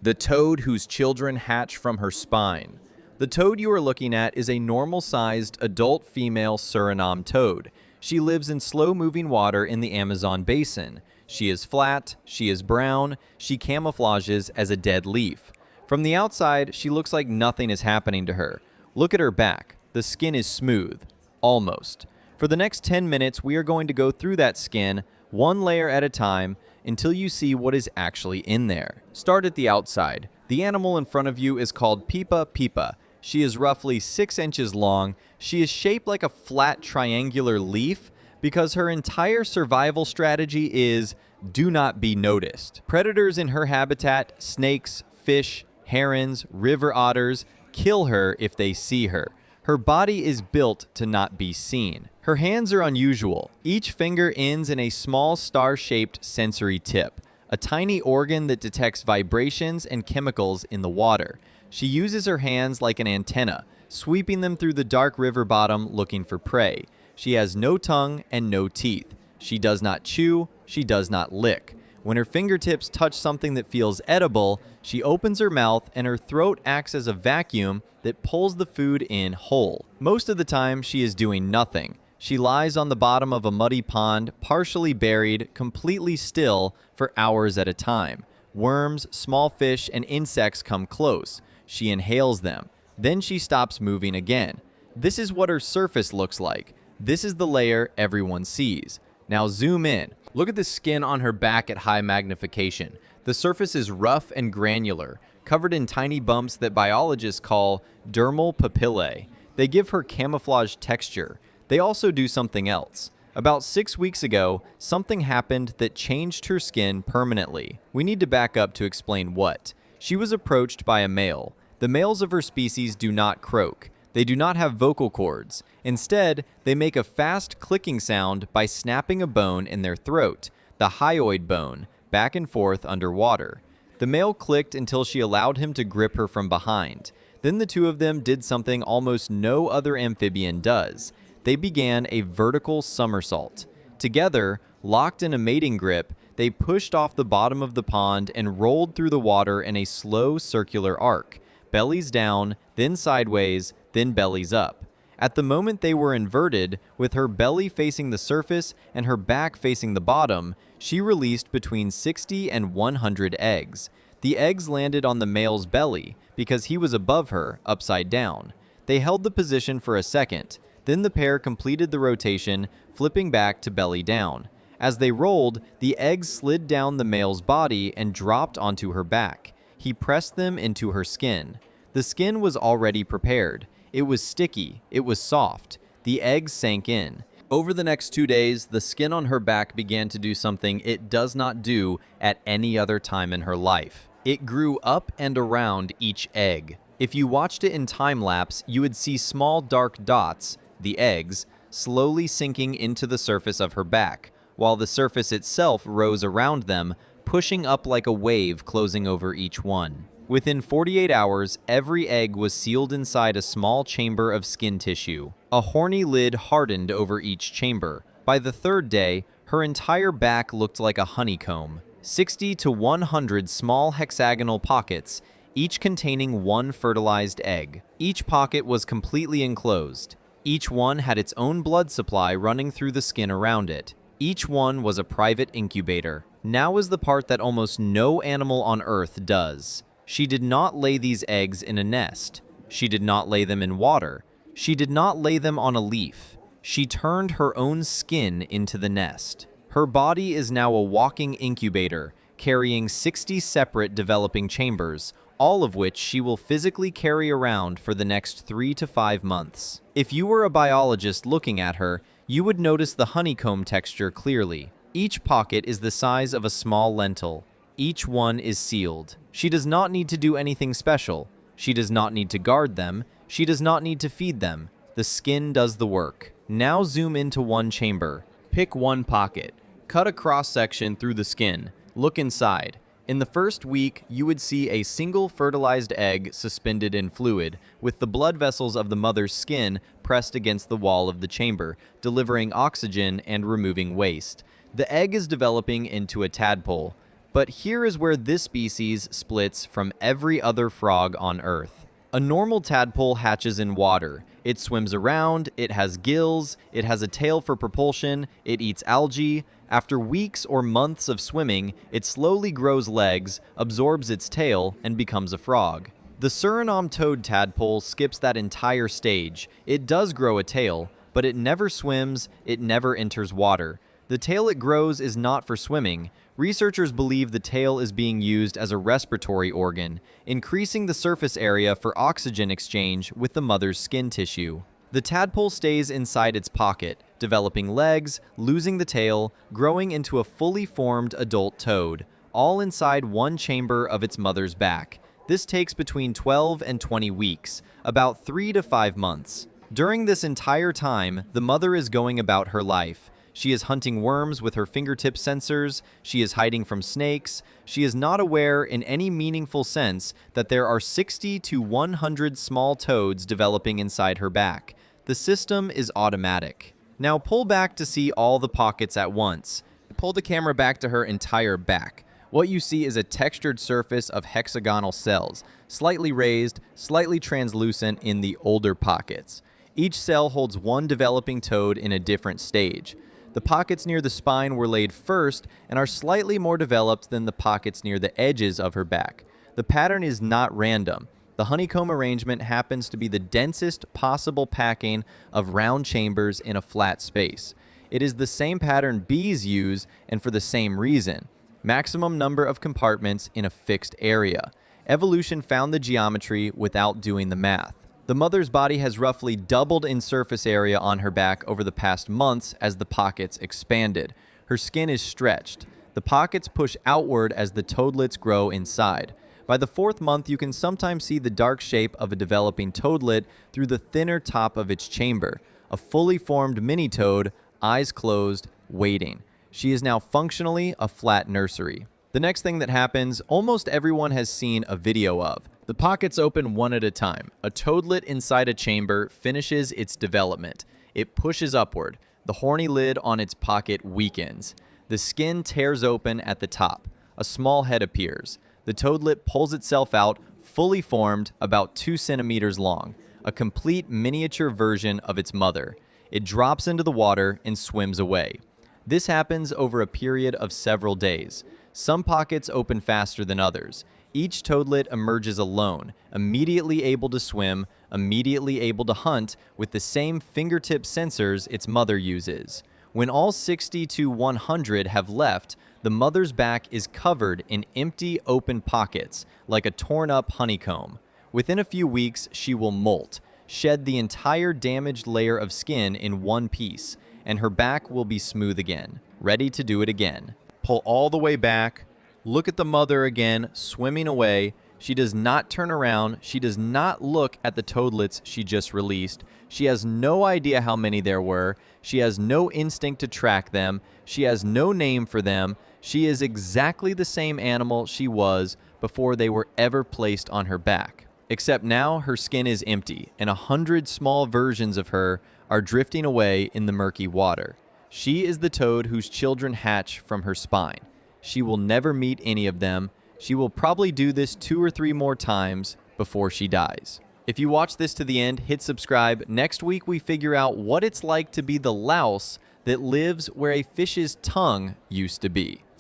The toad whose children hatch from her spine. The toad you are looking at is a normal-sized adult female Surinam toad. She lives in slow-moving water in the Amazon basin. She is flat, she is brown, she camouflages as a dead leaf. From the outside, she looks like nothing is happening to her. Look at her back. The skin is smooth. Almost. For the next 10 minutes, we are going to go through that skin, one layer at a time, until you see what is actually in there. Start at the outside. The animal in front of you is called Pipa Pipa. She is roughly 6 inches long. She is shaped like a flat triangular leaf because her entire survival strategy is do not be noticed. Predators in her habitat, snakes, fish, herons, river otters, kill her if they see her. Her body is built to not be seen. Her hands are unusual. Each finger ends in a small star-shaped sensory tip, a tiny organ that detects vibrations and chemicals in the water. She uses her hands like an antenna, sweeping them through the dark river bottom looking for prey. She has no tongue and no teeth. She does not chew, she does not lick. When her fingertips touch something that feels edible, she opens her mouth and her throat acts as a vacuum that pulls the food in whole. Most of the time, she is doing nothing. She lies on the bottom of a muddy pond, partially buried, completely still, for hours at a time. Worms, small fish, and insects come close. She inhales them. Then she stops moving again. This is what her surface looks like. This is the layer everyone sees. Now zoom in. Look at the skin on her back at high magnification. The surface is rough and granular, covered in tiny bumps that biologists call dermal papillae. They give her camouflage texture. They also do something else. About 6 weeks ago, something happened that changed her skin permanently. We need to back up to explain what. She was approached by a male. The males of her species do not croak. They do not have vocal cords. Instead, they make a fast clicking sound by snapping a bone in their throat, the hyoid bone, back and forth underwater. The male clicked until she allowed him to grip her from behind. Then the two of them did something almost no other amphibian does. They began a vertical somersault. Together, locked in a mating grip, they pushed off the bottom of the pond and rolled through the water in a slow circular arc, bellies down, then sideways, then bellies up. At the moment they were inverted, with her belly facing the surface and her back facing the bottom, she released between 60 and 100 eggs. The eggs landed on the male's belly because he was above her, upside down. They held the position for a second. Then the pair completed the rotation, flipping back to belly down. As they rolled, the eggs slid down the male's body and dropped onto her back. He pressed them into her skin. The skin was already prepared. It was sticky. It was soft. The eggs sank in. Over the next 2 days, the skin on her back began to do something it does not do at any other time in her life. It grew up and around each egg. If you watched it in time-lapse, you would see small dark dots, the eggs, slowly sinking into the surface of her back, while the surface itself rose around them, pushing up like a wave closing over each one. Within 48 hours, every egg was sealed inside a small chamber of skin tissue. A horny lid hardened over each chamber. By the 3rd day, her entire back looked like a honeycomb. 60 to 100 small hexagonal pockets, each containing one fertilized egg. Each pocket was completely enclosed. Each one had its own blood supply running through the skin around it. Each one was a private incubator. Now is the part that almost no animal on Earth does. She did not lay these eggs in a nest. She did not lay them in water. She did not lay them on a leaf. She turned her own skin into the nest. Her body is now a walking incubator, carrying 60 separate developing chambers, all of which she will physically carry around for the next 3 to 5 months. If you were a biologist looking at her, you would notice the honeycomb texture clearly. Each pocket is the size of a small lentil. Each one is sealed. She does not need to do anything special. She does not need to guard them. She does not need to feed them. The skin does the work. Now zoom into one chamber. Pick one pocket. Cut a cross-section through the skin. Look inside. In the first week, you would see a single fertilized egg suspended in fluid, with the blood vessels of the mother's skin pressed against the wall of the chamber, delivering oxygen and removing waste. The egg is developing into a tadpole. But here is where this species splits from every other frog on Earth. A normal tadpole hatches in water. It swims around, it has gills, it has a tail for propulsion, it eats algae. After weeks or months of swimming, it slowly grows legs, absorbs its tail, and becomes a frog. The Surinam toad tadpole skips that entire stage. It does grow a tail, but it never swims, it never enters water. The tail it grows is not for swimming. Researchers believe the tail is being used as a respiratory organ, increasing the surface area for oxygen exchange with the mother's skin tissue. The tadpole stays inside its pocket, developing legs, losing the tail, growing into a fully formed adult toad, all inside one chamber of its mother's back. This takes between 12 and 20 weeks, about 3 to 5 months. During this entire time, the mother is going about her life. She is hunting worms with her fingertip sensors, she is hiding from snakes, she is not aware in any meaningful sense that there are 60 to 100 small toads developing inside her back. The system is automatic. Now pull back to see all the pockets at once. Pull the camera back to her entire back. What you see is a textured surface of hexagonal cells, slightly raised, slightly translucent in the older pockets. Each cell holds one developing toad in a different stage. The pockets near the spine were laid first and are slightly more developed than the pockets near the edges of her back. The pattern is not random. The honeycomb arrangement happens to be the densest possible packing of round chambers in a flat space. It is the same pattern bees use, and for the same reason. Maximum number of compartments in a fixed area. Evolution found the geometry without doing the math. The mother's body has roughly doubled in surface area on her back over the past months as the pockets expanded. Her skin is stretched. The pockets push outward as the toadlets grow inside. By the 4th month, you can sometimes see the dark shape of a developing toadlet through the thinner top of its chamber. A fully formed mini toad, eyes closed, waiting. She is now functionally a flat nursery. The next thing that happens, almost everyone has seen a video of. The pockets open one at a time. A toadlet inside a chamber finishes its development. It pushes upward. The horny lid on its pocket weakens. The skin tears open at the top. A small head appears. The toadlet pulls itself out, fully formed, about 2 centimeters long. A complete miniature version of its mother. It drops into the water and swims away. This happens over a period of several days. Some pockets open faster than others. Each toadlet emerges alone, immediately able to swim, immediately able to hunt, with the same fingertip sensors its mother uses. When all 60 to 100 have left, the mother's back is covered in empty, open pockets, like a torn-up honeycomb. Within a few weeks, she will molt, shed the entire damaged layer of skin in one piece, and her back will be smooth again, ready to do it again. Pull all the way back. Look at the mother again, swimming away. She does not turn around. She does not look at the toadlets she just released. She has no idea how many there were. She has no instinct to track them. She has no name for them. She is exactly the same animal she was before they were ever placed on her back. Except now her skin is empty, and 100 small versions of her are drifting away in the murky water. She is the toad whose children hatch from her spine. She will never meet any of them. She will probably do this 2 or 3 more times before she dies. If you watch this to the end, hit subscribe. Next week, we figure out what it's like to be the louse that lives where a fish's tongue used to be.